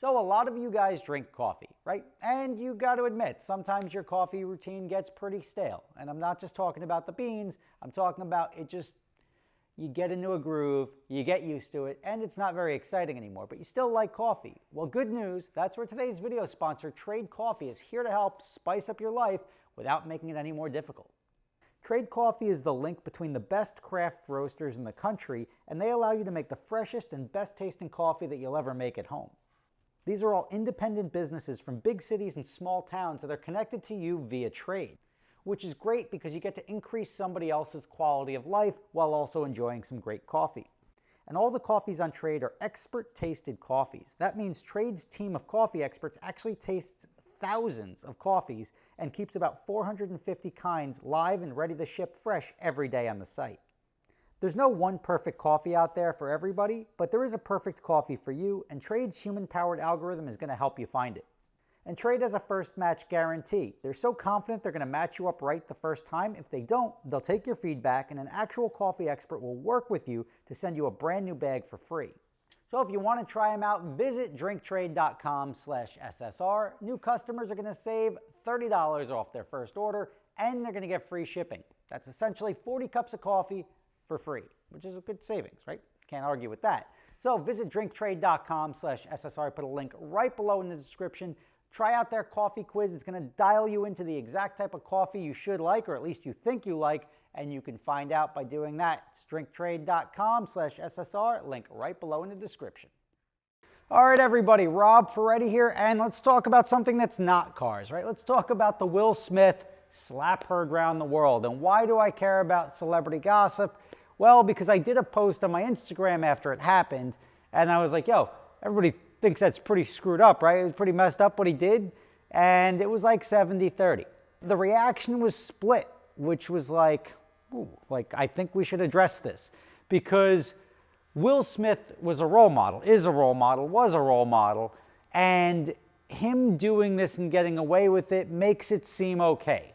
So a lot of you guys drink coffee, right? And you got to admit, sometimes your coffee routine gets pretty stale. And I'm not just talking about the beans, I'm talking about you get into a groove, you get used to it, and it's not very exciting anymore, but you still like coffee. Well, good news, that's where today's video sponsor, Trade Coffee, is here to help spice up your life without making it any more difficult. Trade Coffee is the link between the best craft roasters in the country, and they allow you to make the freshest and best tasting coffee that you'll ever make at home. These are all independent businesses from big cities and small towns that are connected to you via trade, which is great because you get to increase somebody else's quality of life while also enjoying some great coffee. And all the coffees on Trade are expert tasted coffees. That means Trade's team of coffee experts actually tastes thousands of coffees and keeps about 450 kinds live and ready to ship fresh every day on the site. There's no one perfect coffee out there for everybody, but there is a perfect coffee for you, and Trade's human-powered algorithm is going to help you find it. And Trade has a first match guarantee. They're so confident they're going to match you up right the first time. If they don't, they'll take your feedback, and an actual coffee expert will work with you to send you a brand new bag for free. So if you want to try them out, visit drinktrade.com/SSR. New customers are going to save $30 off their first order, and they're going to get free shipping. That's essentially 40 cups of coffee for free, which is a good savings, right? Can't argue with that. So visit drinktrade.com/SSR. Put a link right below in the description. Try out their coffee quiz. It's going to dial you into the exact type of coffee you should like, or at least you think you like, and you can find out by doing that. It's drinktrade.com/SSR. Link right below in the description. All right, everybody, Rob Ferretti here, and let's talk about something that's not cars, right? Let's talk about the Will Smith slap heard round the world. And why do I care about celebrity gossip? Well, because I did a post on my Instagram after it happened, and I was like, yo, everybody thinks that's pretty screwed up, right? It was pretty messed up what he did, and it was like 70-30. The reaction was split, which was like, ooh, like I think we should address this, because Will Smith was a role model, is a role model, was a role model, and him doing this and getting away with it makes it seem okay.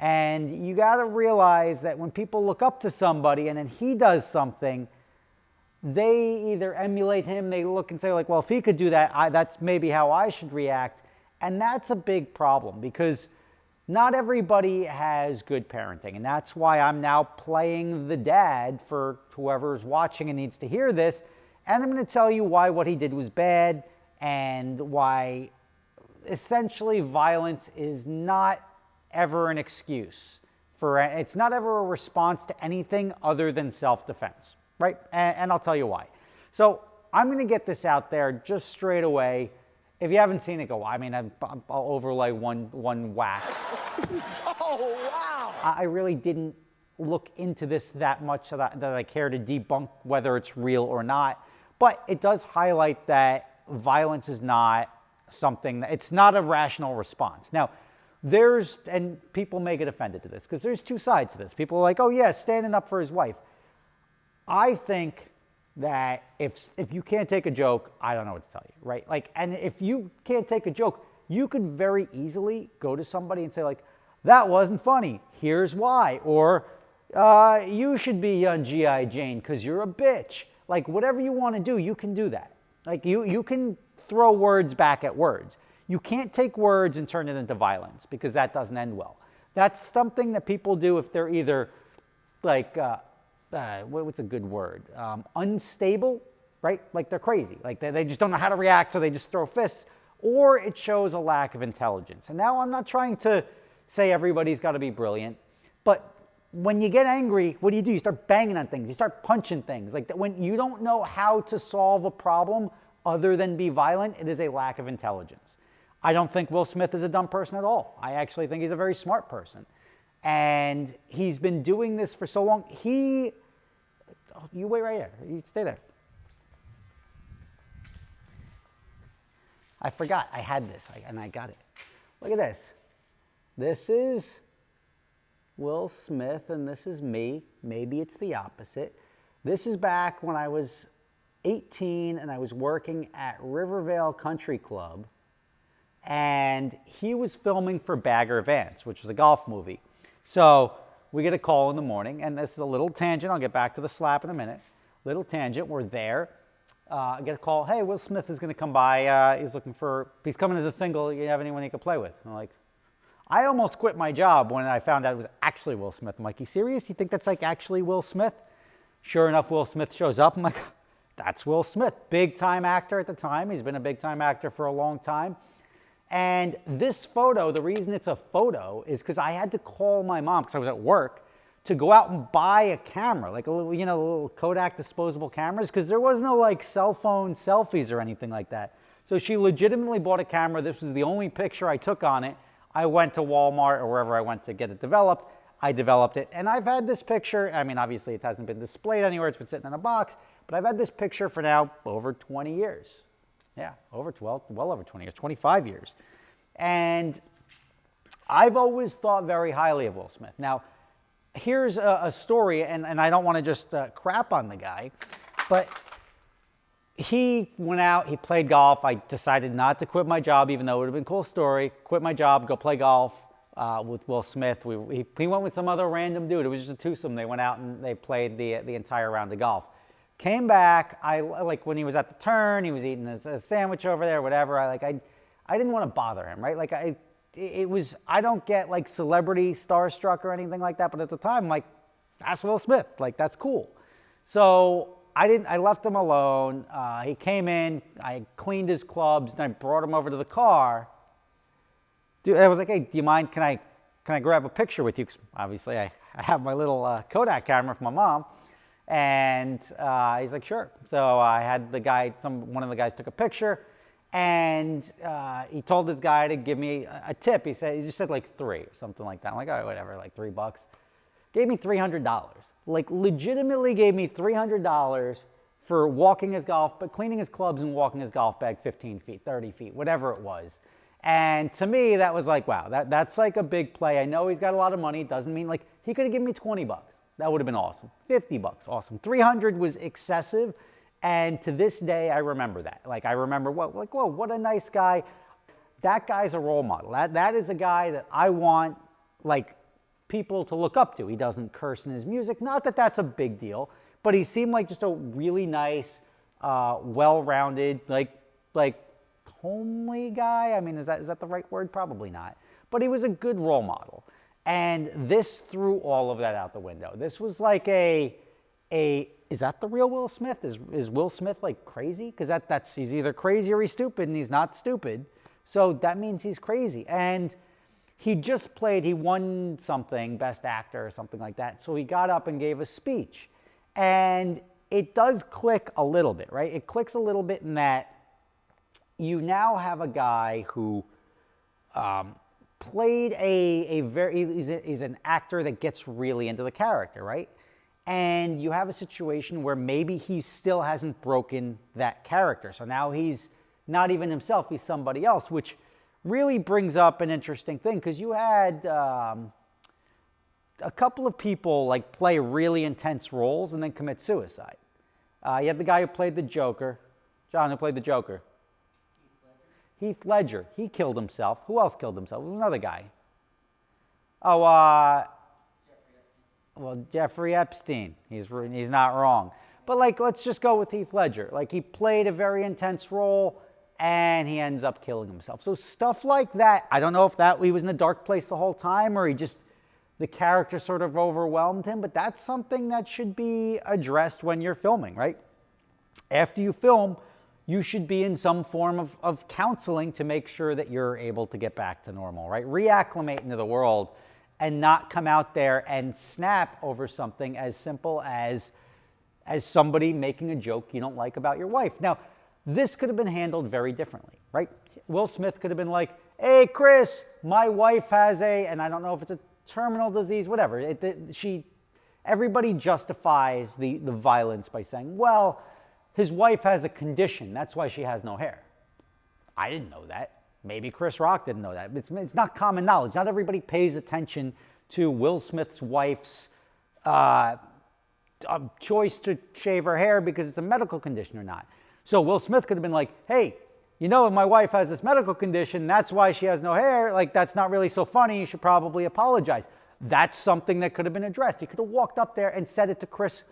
And you got to realize that when people look up to somebody and then he does something, they either emulate him, they look and say like, well, if he could do that, that's maybe how I should react. And that's a big problem because not everybody has good parenting. And that's why I'm now playing the dad for whoever's watching and needs to hear this. And I'm going to tell you why what he did was bad and why essentially violence is not ever an excuse for, it's not ever a response to anything other than self-defense, right? And I'll tell you why. So I'm going to get this out there just straight away. If you haven't seen it, go, I mean, I'll overlay one whack. Oh, wow. I really didn't look into this that much so that I care to debunk whether it's real or not. But it does highlight that violence is not something, it's not a rational response. Now, and people may get offended to this because there's two sides to this. People are like, oh yeah, standing up for his wife. I think that if you can't take a joke, I don't know what to tell you, right? Like, and if you can't take a joke, you could very easily go to somebody and say like, that wasn't funny, here's why. Or you should be on G.I. Jane because you're a bitch. Like whatever you want to do, you can do that. Like you can throw words back at words. You can't take words and turn it into violence because that doesn't end well. That's something that people do if they're either like, what's a good word? Unstable, right? Like they're crazy. Like they just don't know how to react, so they just throw fists. Or it shows a lack of intelligence. And now I'm not trying to say everybody's got to be brilliant, but when you get angry, what do? You start banging on things. You start punching things. Like when you don't know how to solve a problem other than be violent, it is a lack of intelligence. I don't think Will Smith is a dumb person at all. I actually think he's a very smart person. And he's been doing this for so long. You wait right here. You stay there. I forgot I had this, and I got it. Look at this. This is Will Smith, and this is me. Maybe it's the opposite. This is back when I was 18, and I was working at Rivervale Country Club. And he was filming for Bagger Vance, which was a golf movie. So we get a call in the morning, and this is a little tangent. I'll get back to the slap in a minute. Little tangent. We're there. get a call, hey, Will Smith is going to come by. He's coming as a single. You have anyone he could play with? I'm like, I almost quit my job when I found out it was actually Will Smith. I'm like, you serious? You think that's like actually Will Smith? Sure enough, Will Smith shows up. I'm like, that's Will Smith. Big time actor at the time. He's been a big time actor for a long time. And this photo, the reason it's a photo is because I had to call my mom because I was at work to go out and buy a camera, like a little, little Kodak disposable cameras, because there was no like cell phone selfies or anything like that. So she legitimately bought a camera. This was the only picture I took on it. I went to Walmart or wherever I went to get it developed. I developed it. And I've had this picture. I mean, obviously it hasn't been displayed anywhere. It's been sitting in a box. But I've had this picture for now over 20 years. Yeah, well over 20 years, 25 years. And I've always thought very highly of Will Smith. Now, here's a story, and I don't want to just crap on the guy, but he went out, he played golf. I decided not to quit my job, even though it would have been a cool story. Quit my job, go play golf with Will Smith. He went with some other random dude. It was just a twosome. They went out and they played the entire round of golf. Came back, like when he was at the turn, he was eating a sandwich over there, whatever. I didn't want to bother him, right? Like I don't get like celebrity starstruck or anything like that, but at the time, like, that's Will Smith, like that's cool. So I left him alone. He came in, I cleaned his clubs, and I brought him over to the car. Dude, I was like, hey, do you mind, can I grab a picture with you? 'Cause obviously I have my little Kodak camera from my mom. And he's like, sure. So I had the guy, one of the guys took a picture, and he told this guy to give me a tip. He just said like $3 or something like that. I'm like, all right, whatever, like $3. Gave me $300. Like legitimately gave me $300 for walking his golf, but cleaning his clubs and walking his golf bag 15 feet, 30 feet, whatever it was. And to me, that was like, wow, that's like a big play. I know he's got a lot of money. It doesn't mean like he could have given me $20. That would have been awesome. $50, awesome. $300 was excessive, and to this day, I remember that. Like I remember, whoa, what a nice guy. That guy's a role model. That is a guy that I want like people to look up to. He doesn't curse in his music. Not that that's a big deal, but he seemed like just a really nice, well-rounded, like homely guy. I mean, is that the right word? Probably not. But he was a good role model. And this threw all of that out the window. This was like is that the real Will Smith? Is Will Smith like crazy? Because he's either crazy or he's stupid, and he's not stupid. So that means he's crazy. And he won something, Best Actor or something like that. So he got up and gave a speech. And it does click a little bit, right? It clicks a little bit in that you now have a guy who played he's an actor that gets really into the character, right? And you have a situation where maybe he still hasn't broken that character. So now he's not even himself, he's somebody else, which really brings up an interesting thing, because you had a couple of people like play really intense roles and then commit suicide. You had the guy who played the Joker. John, who played the Joker? Heath Ledger. He killed himself. Who else killed himself? There was another guy. Jeffrey Epstein. He's not wrong. But like, let's just go with Heath Ledger. Like, he played a very intense role, and he ends up killing himself. So stuff like that. I don't know if he was in a dark place the whole time, or the character sort of overwhelmed him. But that's something that should be addressed when you're filming, right? After you film, you should be in some form of counseling to make sure that you're able to get back to normal, right? Reacclimate into the world and not come out there and snap over something as simple as somebody making a joke you don't like about your wife. Now, this could have been handled very differently, right? Will Smith could have been like, hey, Chris, my wife has and I don't know if it's a terminal disease, whatever. Everybody justifies the violence by saying, well, his wife has a condition. That's why she has no hair. I didn't know that. Maybe Chris Rock didn't know that. It's not common knowledge. Not everybody pays attention to Will Smith's wife's choice to shave her hair because it's a medical condition or not. So Will Smith could have been like, hey, if my wife has this medical condition, that's why she has no hair. Like, that's not really so funny. You should probably apologize. That's something that could have been addressed. He could have walked up there and said it to Chris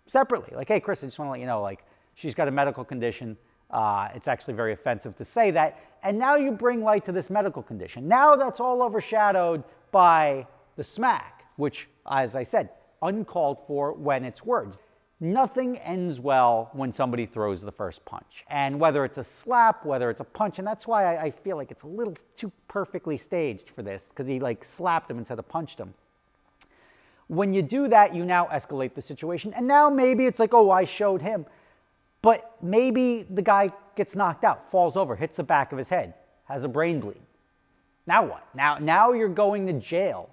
separately. Like, hey, Chris, I just want to let you know, like, She's got a medical condition. It's actually very offensive to say that. And now you bring light to this medical condition. Now that's all overshadowed by the smack, which, as I said, uncalled for when it's words. Nothing ends well when somebody throws the first punch. And whether it's a slap, whether it's a punch, and that's why I feel like it's a little too perfectly staged for this, because he like slapped him instead of punched him. When you do that, you now escalate the situation. And now maybe it's like, oh, I showed him. But maybe the guy gets knocked out, falls over, hits the back of his head, has a brain bleed. Now what? Now you're going to jail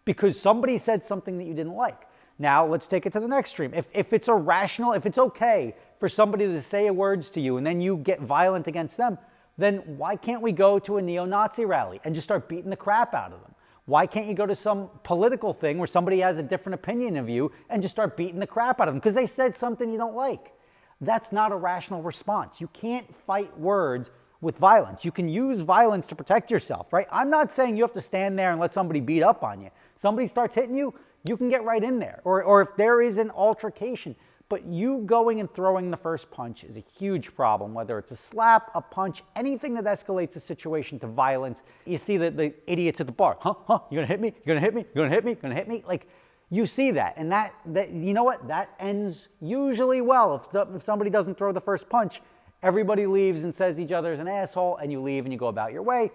because somebody said something that you didn't like. Now let's take it to the next extreme. If it's irrational, if it's okay for somebody to say words to you and then you get violent against them, then why can't we go to a neo-Nazi rally and just start beating the crap out of them? Why can't you go to some political thing where somebody has a different opinion of you and just start beating the crap out of them because they said something you don't like? That's not a rational response. You can't fight words with violence. You can use violence to protect yourself, right? I'm not saying you have to stand there and let somebody beat up on you. Somebody starts hitting you, you can get right in there. Or if there is an altercation, but you going and throwing the first punch is a huge problem, whether it's a slap, a punch, anything that escalates a situation to violence. You see the idiots at the bar. Huh? You're gonna hit me? You're gonna hit me? You're gonna hit me? You're gonna hit me? Like, you see that, and that you know what? That ends usually well. If somebody doesn't throw the first punch, everybody leaves and says each other is an asshole, and you leave and you go about your way,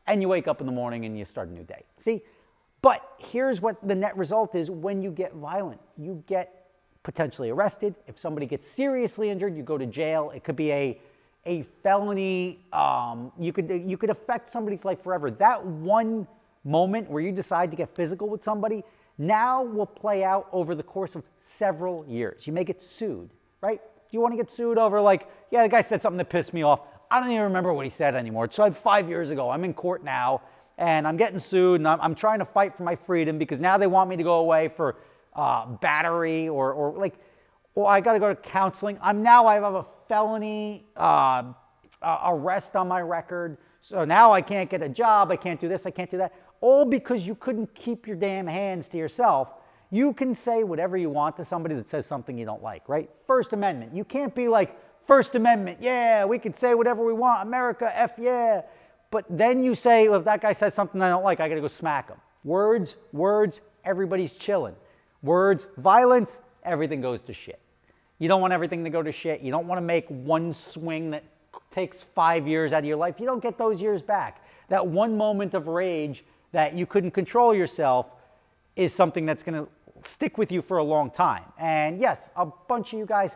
and you wake up in the morning and you start a new day. See? But here's what the net result is when you get violent. You get potentially arrested. If somebody gets seriously injured, you go to jail. It could be a felony. You could affect somebody's life forever. That one moment where you decide to get physical with somebody now will play out over the course of several years. You may get sued, right? You want to get sued over like, yeah, the guy said something that pissed me off. I don't even remember what he said anymore. It's like 5 years ago. I'm in court now, and I'm getting sued, and I'm trying to fight for my freedom because now they want me to go away for battery or I got to go to counseling. I have a felony arrest on my record. So now I can't get a job. I can't do this. I can't do that. All because you couldn't keep your damn hands to yourself. You can say whatever you want to somebody that says something you don't like, right? First Amendment. You can't be like, First Amendment, yeah, we can say whatever we want. America, F yeah. But then you say, well, if that guy says something I don't like, I got to go smack him. Words, everybody's chilling. Words, violence, everything goes to shit. You don't want everything to go to shit. You don't want to make one swing that takes 5 years out of your life. You don't get those years back. That one moment of rage that you couldn't control yourself is something that's going to stick with you for a long time. And yes, a bunch of you guys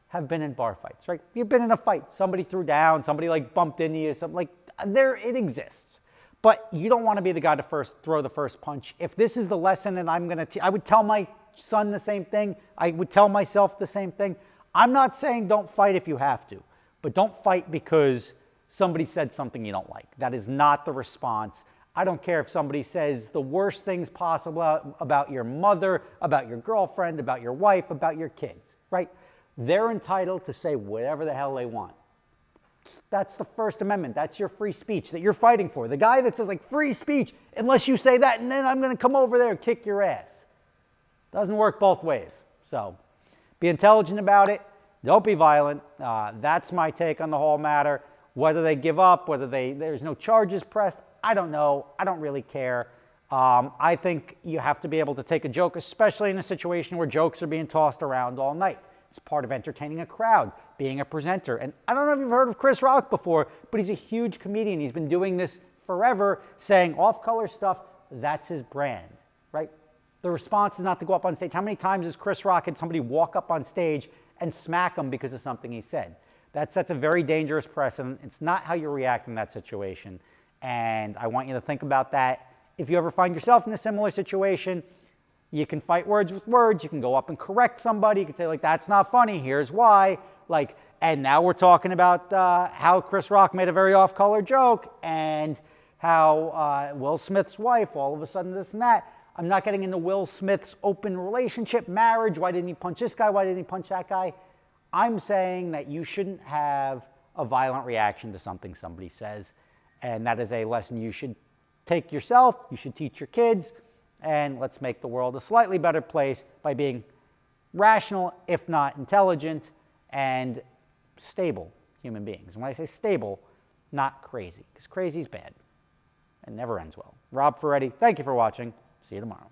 have been in bar fights, right? You've been in a fight. Somebody threw down, somebody like bumped into you, something like there, it exists. But you don't want to be the guy to throw the first punch. If this is the lesson that I'm going to I would tell my son the same thing. I would tell myself the same thing. I'm not saying don't fight if you have to, but don't fight because somebody said something you don't like. That is not the response. I don't care if somebody says the worst things possible about your mother, about your girlfriend, about your wife, about your kids, right? They're entitled to say whatever the hell they want. That's the First Amendment. That's your free speech that you're fighting for. The guy that says like free speech, unless you say that, and then I'm going to come over there and kick your ass. Doesn't work both ways. So be intelligent about it. Don't be violent. That's my take on the whole matter. Whether they give up, whether there's no charges pressed, I don't know. I don't really care. I think you have to be able to take a joke, especially in a situation where jokes are being tossed around all night. It's part of entertaining a crowd, being a presenter. And I don't know if you've heard of Chris Rock before, but he's a huge comedian. He's been doing this forever, saying off-color stuff. That's his brand, right? The response is not to go up on stage. How many times has Chris Rock had somebody walk up on stage and smack him because of something he said? That sets a very dangerous precedent. It's not how you react in that situation. And I want you to think about that. If you ever find yourself in a similar situation, you can fight words with words. You can go up and correct somebody. You can say, like, that's not funny. Here's why. Like, and now we're talking about how Chris Rock made a very off-color joke and how Will Smith's wife, all of a sudden this and that. I'm not getting into Will Smith's open relationship, marriage. Why didn't he punch this guy? Why didn't he punch that guy? I'm saying that you shouldn't have a violent reaction to something somebody says. And that is a lesson you should take yourself, you should teach your kids, and let's make the world a slightly better place by being rational, if not intelligent, and stable human beings. And when I say stable, not crazy, because crazy's bad and never ends well. Rob Ferretti, thank you for watching. See you tomorrow.